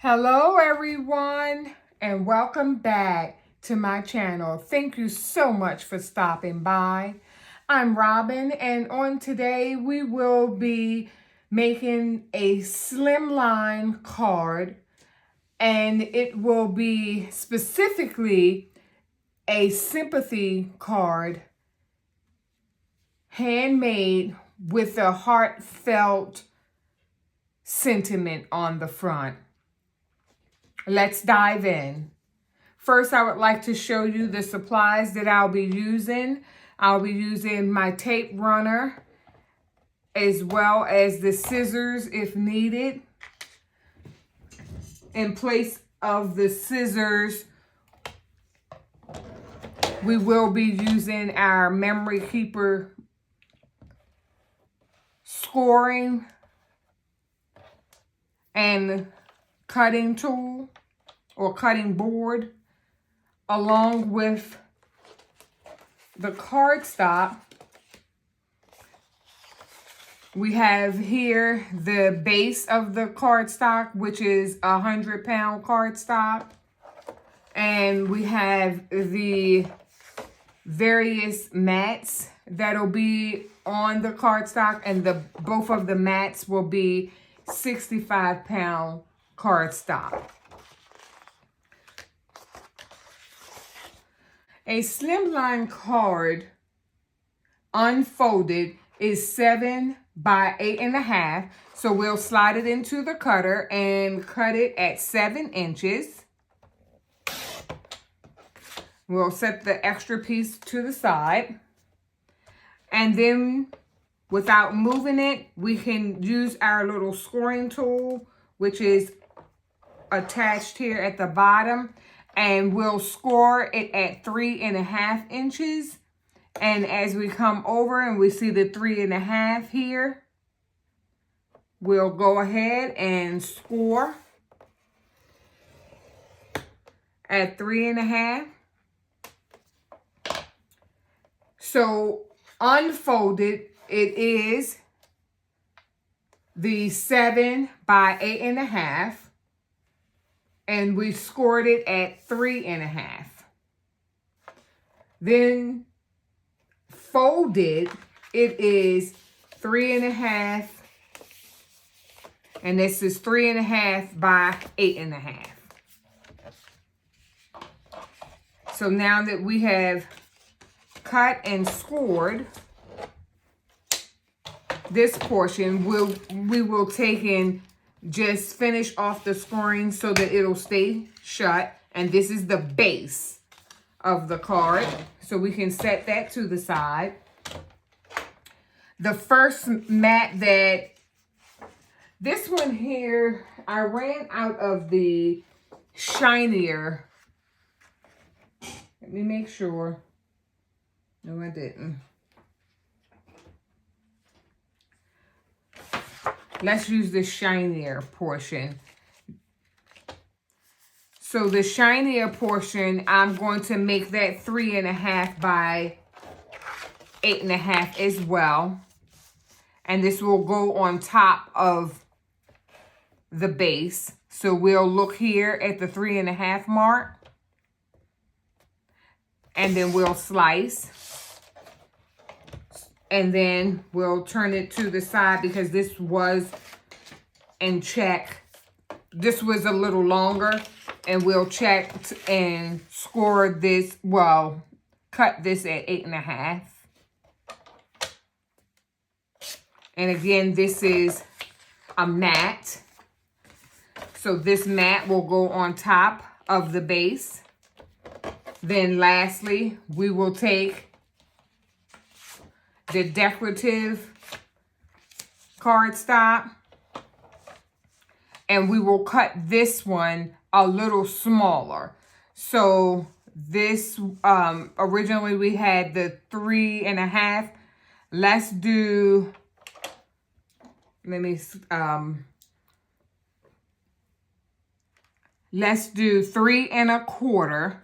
Hello everyone and welcome back to my channel. Thank you so much for stopping by. I'm Robin and on today we will be making a slimline card, and it will be specifically a sympathy card, handmade with a heartfelt sentiment on the front. Let's dive in. First, I would like to show you the supplies that I'll be using. I'll be using my tape runner as well as the scissors if needed. In place of the scissors, we will be using our memory keeper scoring and cutting tool or cutting board, along with the cardstock. We have here the base of the cardstock, which is 100-pound cardstock, and we have the various mats that'll be on the cardstock, and both of the mats will be 65-pound cardstock. A slimline card unfolded is 7 by 8.5. So we'll slide it into the cutter and cut it at 7 inches. We'll set the extra piece to the side. And then without moving it, we can use our little scoring tool, which is attached here at the bottom. And we'll score it at 3.5 inches. And as we come over and we see the 3.5 here, we'll go ahead and score at 3.5. So unfolded, it is the 7 by 8.5. And we scored it at 3.5. Then folded, it is 3.5. And this is 3.5 by 8.5. So now that we have cut and scored this portion, we will take and just finish off the scoring so that it'll stay shut. And this is the base of the card, so we can set that to the side. The first mat, this one here, I ran out of the shinier. Let me make sure. No, I didn't. Let's use the shinier portion. So the shinier portion, I'm going to make that 3.5 by 8.5 as well. And this will go on top of the base. So we'll look here at the 3.5 mark. And then we'll slice. And then we'll turn it to the side because this was in check. This was a little longer, and we'll check and score this, well, cut this at 8.5. And again, this is a mat. So this mat will go on top of the base. Then lastly, we will take the decorative cardstock, and we will cut this one a little smaller. So this, originally we had the 3.5. Let's do, let's do 3.25.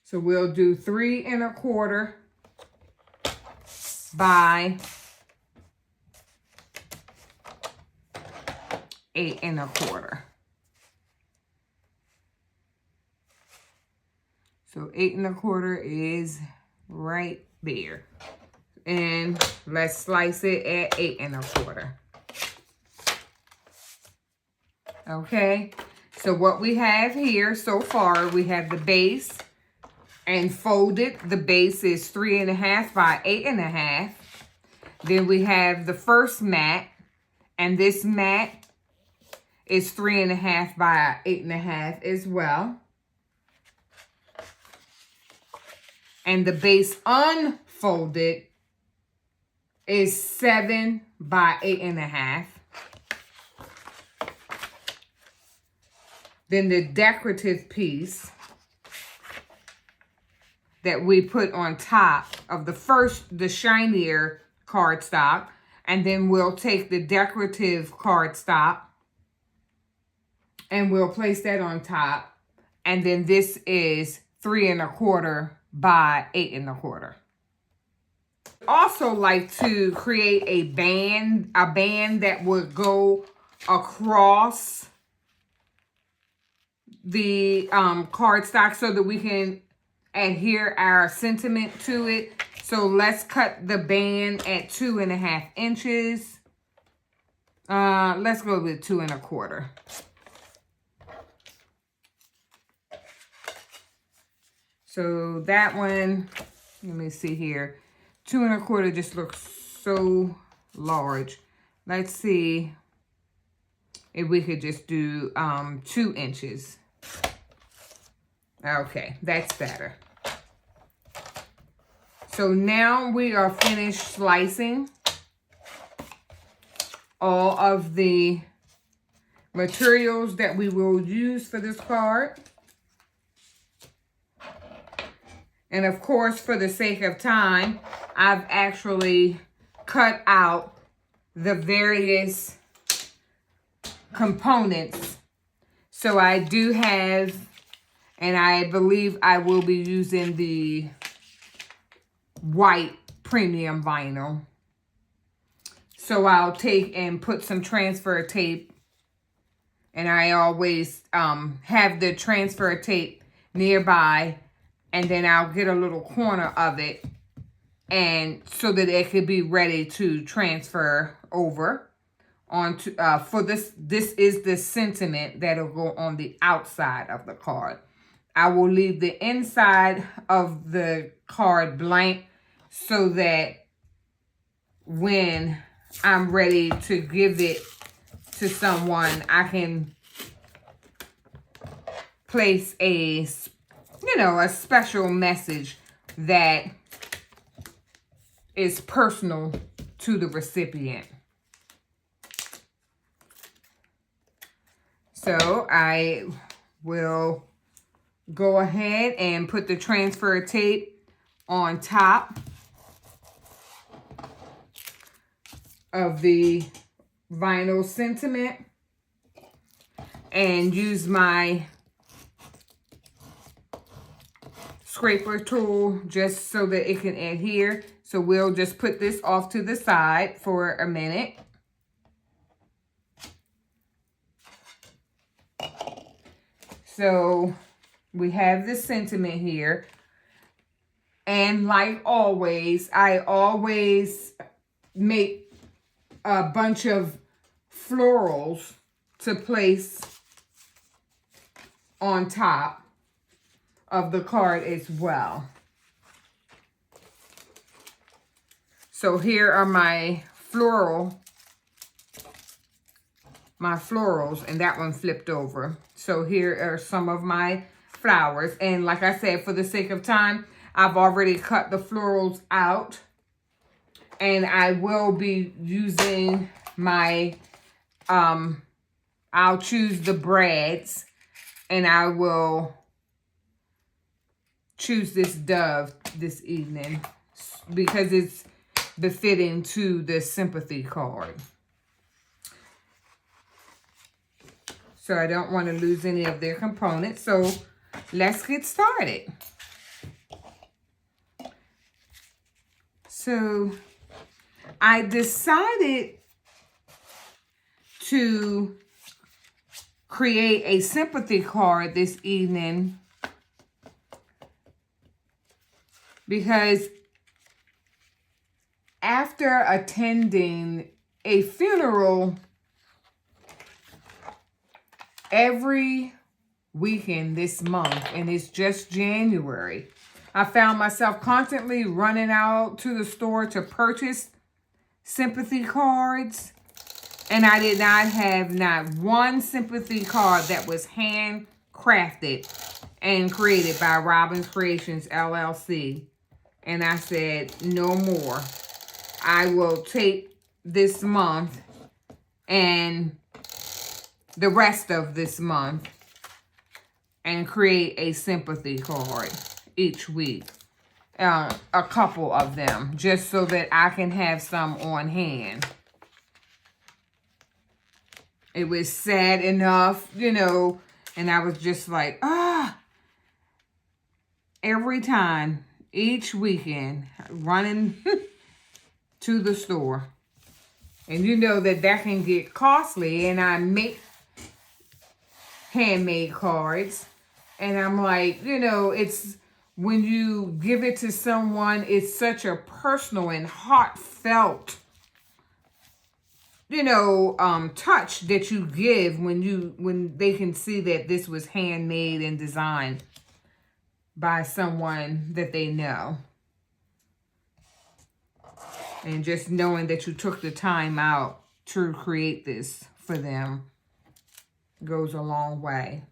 So we'll do 3.25 by 8 1/4. So 8 1/4 is right there. And let's slice it at 8 1/4. Okay, so what we have here so far, we have the base and folded. The base is 3 1/2 by 8 1/2. Then we have the first mat, and this mat is 3 1/2 by 8 1/2 as well. And the base unfolded is 7 by 8 1/2. Then the decorative piece that we put on top of the shinier cardstock, and then we'll take the decorative cardstock and we'll place that on top. And then this is 3 1/4 by 8 1/4. Also like to create a band that would go across the cardstock so that we can adhere our sentiment to it. So let's cut the band at 2 1/2 inches. Let's go with 2 1/4. So that one, let me see here. 2 1/4 just looks so large. Let's see if we could just do 2 inches. Okay, that's better. So now we are finished slicing all of the materials that we will use for this card. And of course, for the sake of time, I've actually cut out the various components. So I do have, and I believe I will be using the white premium vinyl. So I'll take and put some transfer tape, and I always have the transfer tape nearby, and then I'll get a little corner of it, and so that it could be ready to transfer over onto for this is the sentiment that'll go on the outside of the card. I will leave the inside of the card blank so that when I'm ready to give it to someone, I can place a special message that is personal to the recipient. So I will go ahead and put the transfer tape on top of the vinyl sentiment and use my scraper tool just so that it can adhere. So we'll just put this off to the side for a minute. So we have the sentiment here. And like always, I always make a bunch of florals to place on top of the card as well. So here are my florals, and that one flipped over. So here are some of my flowers. And like I said, for the sake of time, I've already cut the florals out. And I will be using my, I'll choose the brads, and I will choose this dove this evening because it's befitting to the sympathy card. So I don't want to lose any of their components. So let's get started. So I decided to create a sympathy card this evening because after attending a funeral every weekend this month, and it's just January, I found myself constantly running out to the store to purchase sympathy cards, and I did not have not one sympathy card that was handcrafted and created by Robin's Creations LLC. And I said, no more. I will take this month and the rest of this month and create a sympathy card each week. A couple of them, just so that I can have some on hand. It was sad enough, you know, and I was just like, every time, each weekend, running to the store. And you know that can get costly, and I make handmade cards. And I'm like, you know, it's when you give it to someone, it's such a personal and heartfelt, you know, touch that you give when they can see that this was handmade and designed by someone that they know. And just knowing that you took the time out to create this for them goes a long way.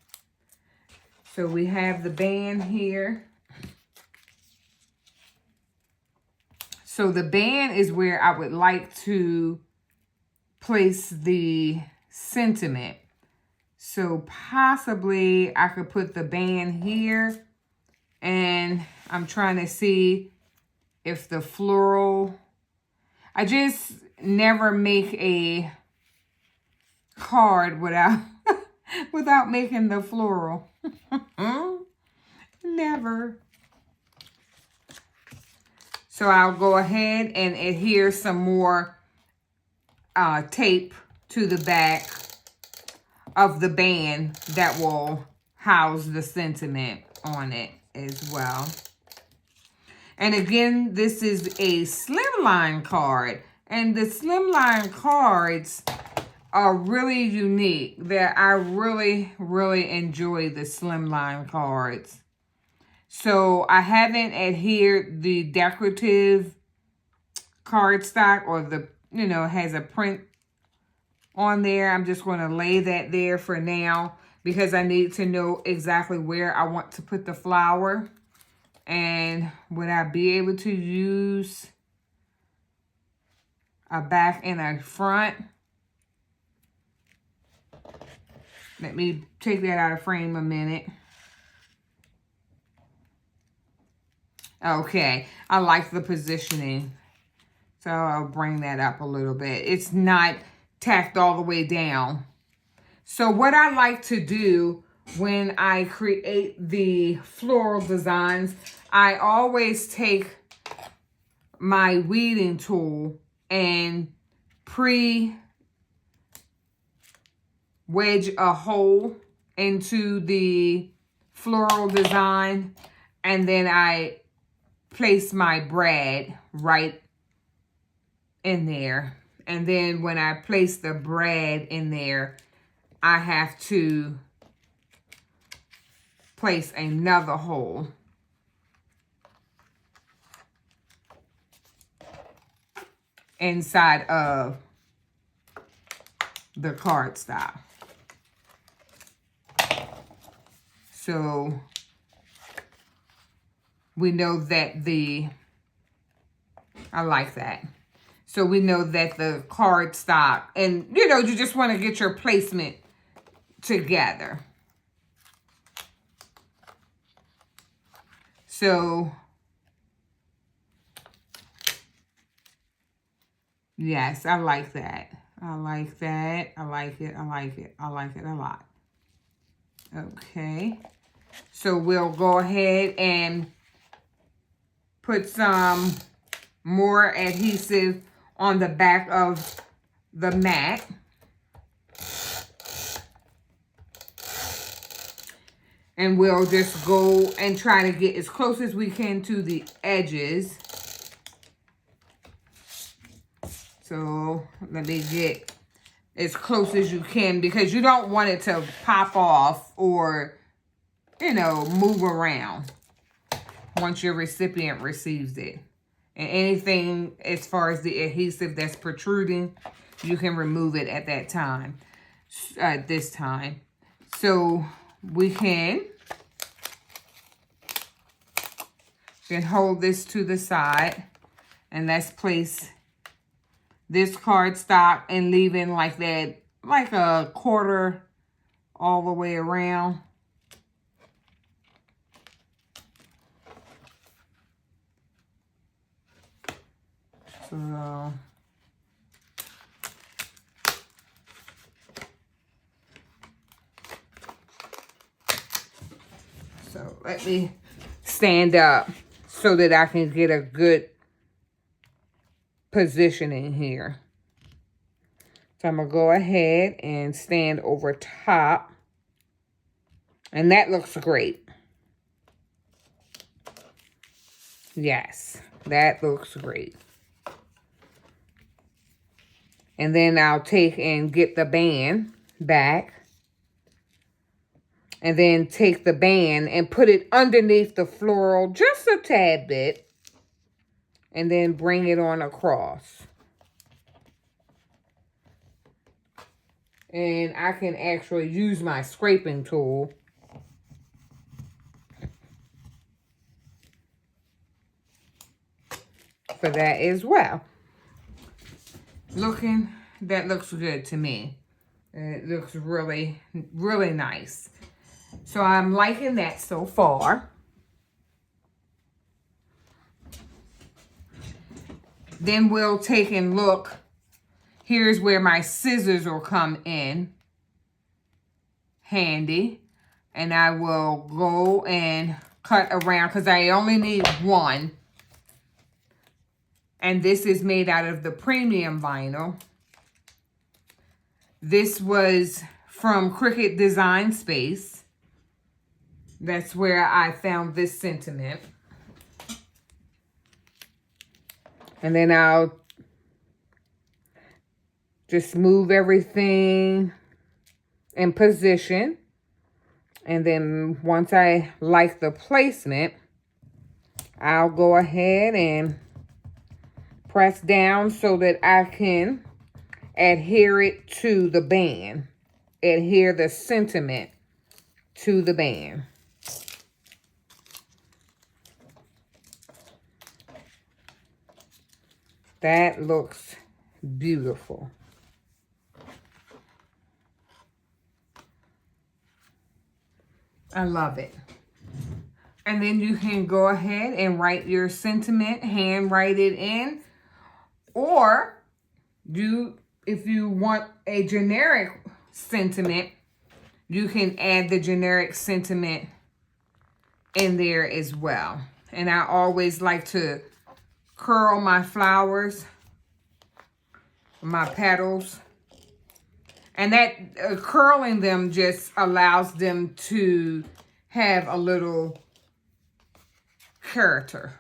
So we have the band here. So the band is where I would like to place the sentiment. So possibly I could put the band here, and I'm trying to see if the floral, I just never make a card without without making the floral. Never. So I'll go ahead and adhere some more tape to the back of the band that will house the sentiment on it as well. And again, this is a slimline card. And the slimline cards are really unique. That I really, really enjoy the slimline cards. So I haven't adhered the decorative cardstock, or the, you know, has a print on there. I'm just going to lay that there for now because I need to know exactly where I want to put the flower. And would I be able to use a back and a front? Let me take that out of frame a minute. Okay, I like the positioning. So I'll bring that up a little bit. It's not tacked all the way down. So what I like to do when I create the floral designs, I always take my weeding tool and wedge a hole into the floral design, and then I place my brad right in there. And then when I place the brad in there, I have to place another hole inside of the cardstock. So we know that I like that. So we know that the cardstock, and you know, you just want to get your placement together. So yes, I like that. I like that. I like it. I like it. I like it a lot. Okay. So we'll go ahead and put some more adhesive on the back of the mat. And we'll just go and try to get as close as we can to the edges. So let me get as close as you can, because you don't want it to pop off or, you know, move around once your recipient receives it. And anything as far as the adhesive that's protruding, you can remove it at that time, this time. So we can hold this to the side, and let's place this cardstock and leave in like that, like a quarter all the way around. So let me stand up so that I can get a good positioning here. So I'm going to go ahead and stand over top. And that looks great. Yes, that looks great. And then I'll take and get the band back. And then take the band and put it underneath the floral just a tad bit. And then bring it on across. And I can actually use my scraping tool for that as well. That looks good to me. It looks really, really nice. So I'm liking that so far. Then we'll take and look. Here's where my scissors will come in handy. And I will go and cut around because I only need one. And this is made out of the premium vinyl. This was from Cricut Design Space. That's where I found this sentiment. And then I'll just move everything in position. And then once I like the placement, I'll go ahead and press down so that I can adhere it to the band. Adhere the sentiment to the band. That looks beautiful. I love it. And then you can go ahead and write your sentiment, hand write it in. Or if you want a generic sentiment, you can add the generic sentiment in there as well. And I always like to curl my flowers, my petals. And that curling them just allows them to have a little character.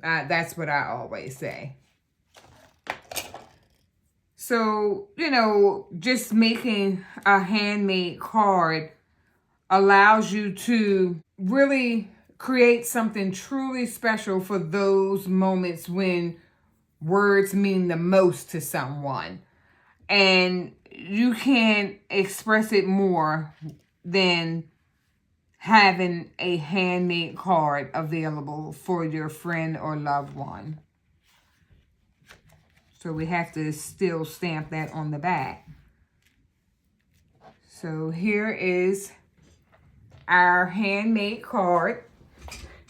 That's what I always say. So, you know, just making a handmade card allows you to really create something truly special for those moments when words mean the most to someone. And you can't express it more than having a handmade card available for your friend or loved one. So we have to still stamp that on the back. So here is our handmade card.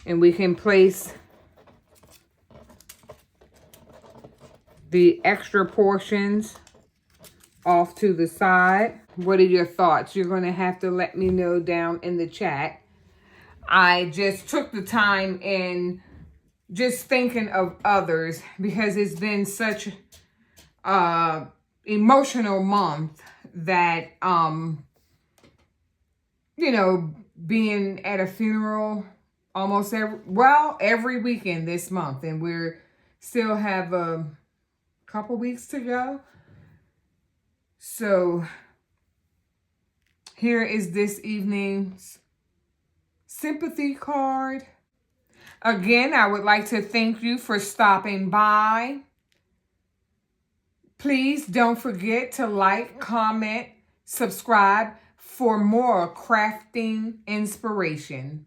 And we can place the extra portions off to the side. What are your thoughts? You're going to have to let me know down in the chat. I just took the time in just thinking of others because it's been such a emotional month that, you know, being at a funeral almost every weekend this month, and we're still have a couple weeks to go. So here is this evening's sympathy card. Again, I would like to thank you for stopping by. Please don't forget to like, comment, subscribe for more crafting inspiration.